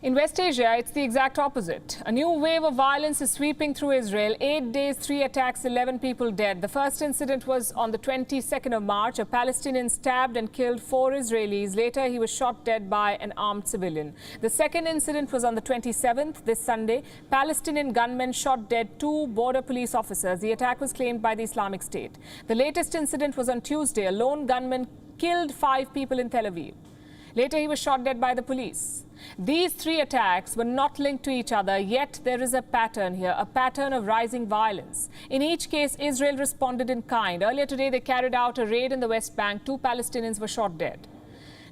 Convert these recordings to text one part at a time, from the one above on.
In West Asia, it's the exact opposite. A new wave of violence is sweeping through Israel. 8 days, 3 attacks, 11 people dead. The first incident was on the 22nd of March. A Palestinian stabbed and killed 4 Israelis. Later, he was shot dead by an armed civilian. The second incident was on the 27th, this Sunday. Palestinian gunmen shot dead 2 border police officers. The attack was claimed by the Islamic State. The latest incident was on Tuesday. A lone gunman killed 5 people in Tel Aviv. Later, he was shot dead by the police. These 3 attacks were not linked to each other, yet there is a pattern here, a pattern of rising violence. In each case, Israel responded in kind. Earlier today, they carried out a raid in the West Bank. 2 Palestinians were shot dead.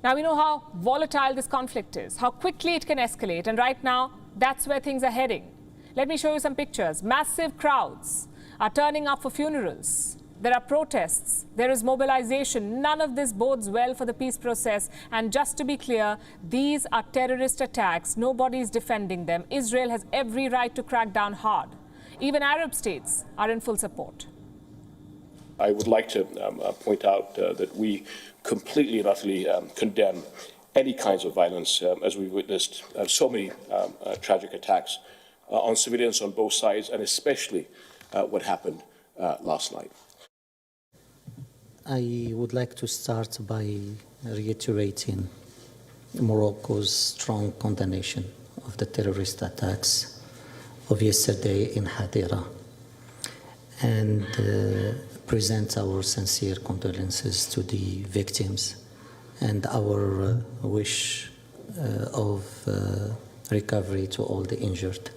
Now, we know how volatile this conflict is, how quickly it can escalate, and right now, that's where things are heading. Let me show you some pictures. Massive crowds are turning up for funerals. There are protests, there is mobilization. None of this bodes well for the peace process. And just to be clear, these are terrorist attacks. Nobody is defending them. Israel has every right to crack down hard. Even Arab states are in full support. I would like to point out that we completely and utterly condemn any kinds of violence, as we've witnessed so many tragic attacks on civilians on both sides, and especially what happened last night. I would like to start by reiterating Morocco's strong condemnation of the terrorist attacks of yesterday in Hadera and present our sincere condolences to the victims and our wish of recovery to all the injured.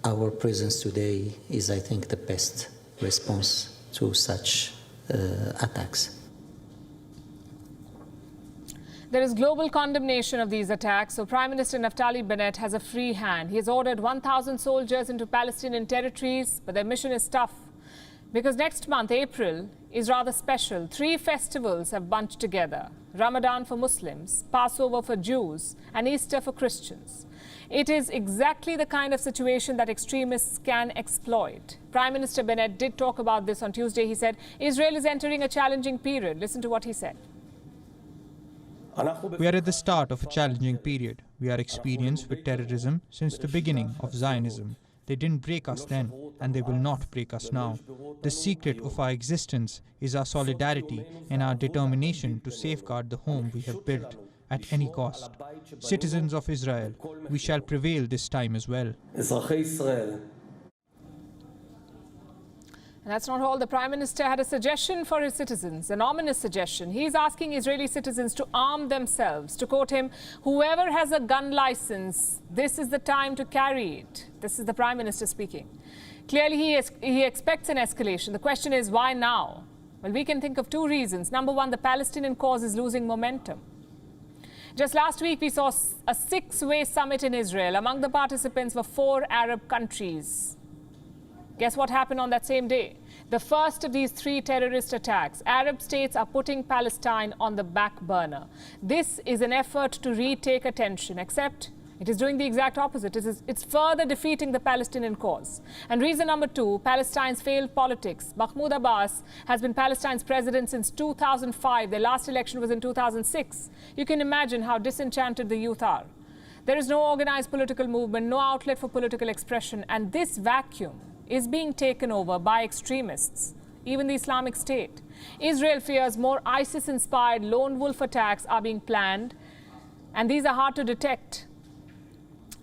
Our presence today is, I think, the best response to such attacks. There is global condemnation of these attacks, so Prime Minister Naftali Bennett has a free hand. He has ordered 1,000 soldiers into Palestinian territories, but their mission is tough. Because next month, April, is rather special. 3 festivals have bunched together. Ramadan for Muslims, Passover for Jews, and Easter for Christians. It is exactly the kind of situation that extremists can exploit. Prime Minister Bennett did talk about this on Tuesday. He said Israel is entering a challenging period. Listen to what he said. We are at the start of a challenging period. We are experienced with terrorism since the beginning of Zionism. They didn't break us then, and they will not break us now. The secret of our existence is our solidarity and our determination to safeguard the home we have built at any cost. Citizens of Israel, we shall prevail this time as well. And that's not all. The Prime Minister had a suggestion for his citizens, an ominous suggestion. He's asking Israeli citizens to arm themselves. To quote him, whoever has a gun license, this is the time to carry it. This is the Prime Minister speaking. Clearly, he expects an escalation. The question is, why now? Well, we can think of 2 reasons. Number one, the Palestinian cause is losing momentum. Just last week, we saw a 6-way summit in Israel. Among the participants were 4 Arab countries. Guess what happened on that same day? The first of these 3 terrorist attacks. Arab states are putting Palestine on the back burner. This is an effort to retake attention, except it is doing the exact opposite. It's further defeating the Palestinian cause. And reason number 2, Palestine's failed politics. Mahmoud Abbas has been Palestine's president since 2005. Their last election was in 2006. You can imagine how disenchanted the youth are. There is no organized political movement, no outlet for political expression, and this vacuum is being taken over by extremists, even the Islamic State. Israel fears more ISIS-inspired lone wolf attacks are being planned, and these are hard to detect.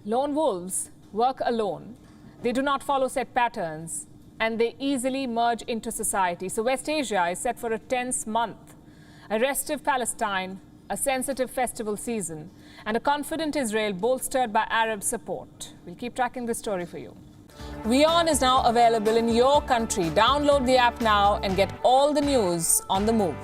Lone wolves work alone. They do not follow set patterns, and they easily merge into society. So West Asia is set for a tense month. A restive Palestine, a sensitive festival season, and a confident Israel bolstered by Arab support. We'll keep tracking this story for you. WION is now available in your country. Download the app now and get all the news on the move.